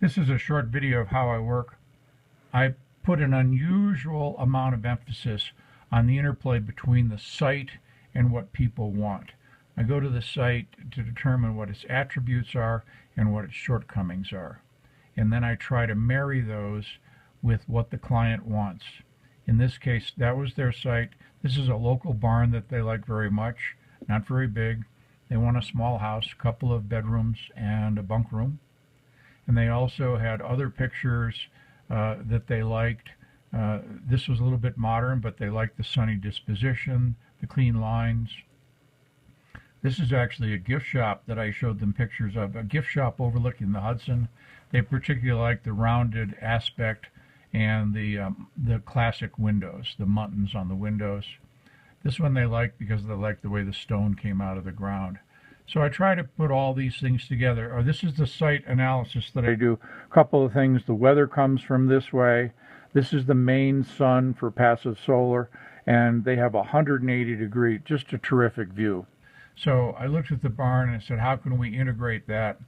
This is a short video of how I work. I put an unusual amount of emphasis on the interplay between the site and what people want. I go to the site to determine what its attributes are and what its shortcomings are. And then I try to marry those with what the client wants. In this case, that was their site. This is a local barn that they like very much, not very big. They want a small house, a couple of bedrooms and a bunk room. And they also had other pictures that they liked. This was a little bit modern, but they liked the sunny disposition, the clean lines. This is actually a gift shop that I showed them pictures of, a gift shop overlooking the Hudson. They particularly liked the rounded aspect and the classic windows, the muntins on the windows. This one they liked because they liked the way the stone came out of the ground. So I try to put all these things together. Or this is the site analysis that I do. A couple of things. The weather comes from this way. This is the main sun for passive solar, and they have 180 degree, just a terrific view. So I looked at the barn and said, how can we integrate that?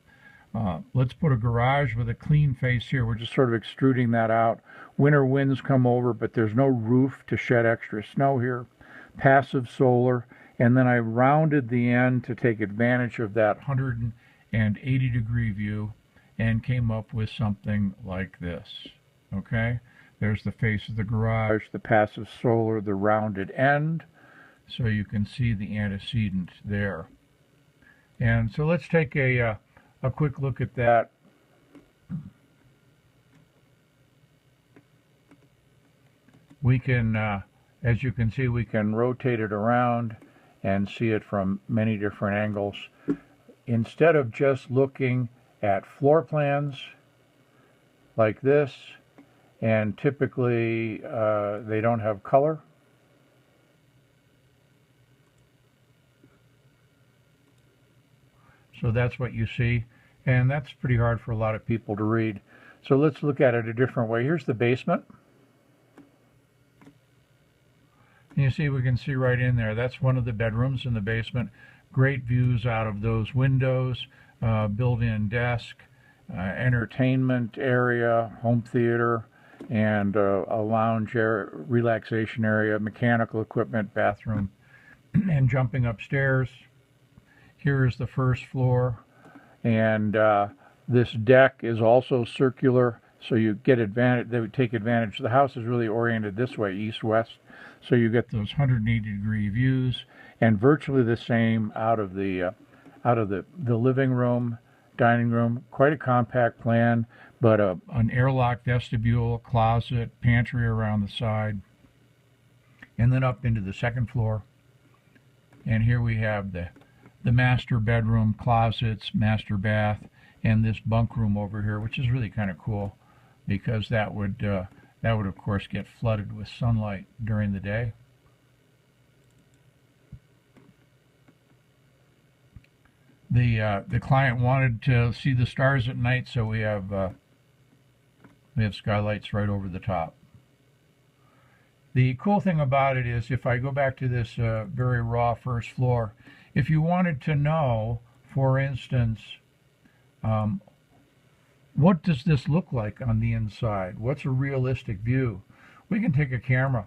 Let's put a garage with a clean face here. We're just sort of extruding that out. Winter winds come over, but there's no roof to shed extra snow here. Passive solar. And then I rounded the end to take advantage of that 180 degree view and came up with something like this. Okay, there's the face of the garage, the passive solar, the rounded end, so you can see the antecedent there. And so let's take a quick look at that. We can, as you can see, we can rotate it around and see it from many different angles. Instead of just looking at floor plans like this, and typically they don't have color. So that's what you see, and that's pretty hard for a lot of people to read. So let's look at it a different way. Here's the basement. And you see, we can see right in there. That's one of the bedrooms in the basement. Great views out of those windows, built-in desk, entertainment area, home theater, and a lounge area, relaxation area, mechanical equipment, bathroom, and jumping upstairs. Here is the first floor, and this deck is also circular, so you get advantage. They would take advantage. The house is really oriented this way, east-west. So you get those 180 degree views, and virtually the same out of the living room, dining room. Quite a compact plan, but an airlock vestibule, closet, pantry around the side, and then up into the second floor. And here we have the master bedroom, closets, master bath, and this bunk room over here, which is really kind of cool because that would of course get flooded with sunlight during the day. The client wanted to see the stars at night, so we have skylights right over the top. The cool thing about it is, if I go back to this very raw first floor, if you wanted to know, for instance, what does this look like on the inside? What's a realistic view? We can take a camera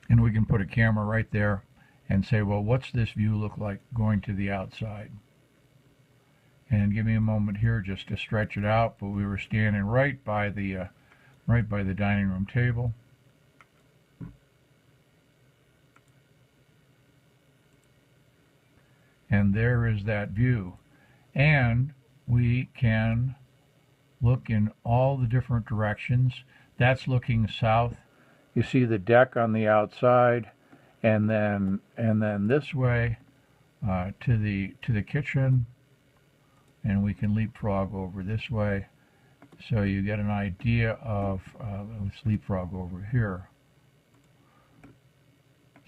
and we can put a camera right there and say, well, what's this view look like going to the outside? And give me a moment here just to stretch it out, but we were standing right by the dining room table. And there is that view. And we can look in all the different directions. That's looking south. You see the deck on the outside, and then this way to the kitchen, and we can leapfrog over this way. So you get an idea of let's leapfrog over here.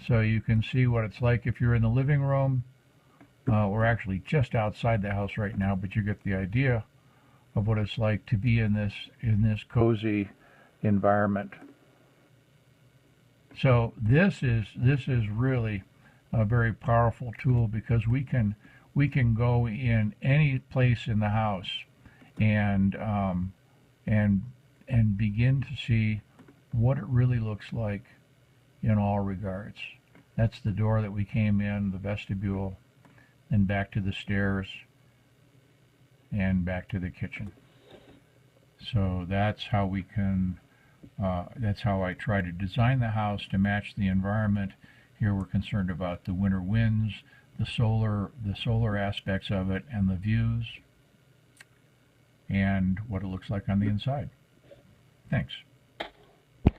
So you can see what it's like if you're in the living room. We're actually just outside the house right now, but you get the idea of what it's like to be in this cozy environment. So this is really a very powerful tool because we can go in any place in the house and and and begin to see what it really looks like in all regards. That's the door that we came in, the vestibule, and back to the stairs, and back to the kitchen. So that's how we can, that's how I try to design the house to match the environment. Here we're concerned about the winter winds, the solar aspects of it, and the views, and what it looks like on the inside. Thanks.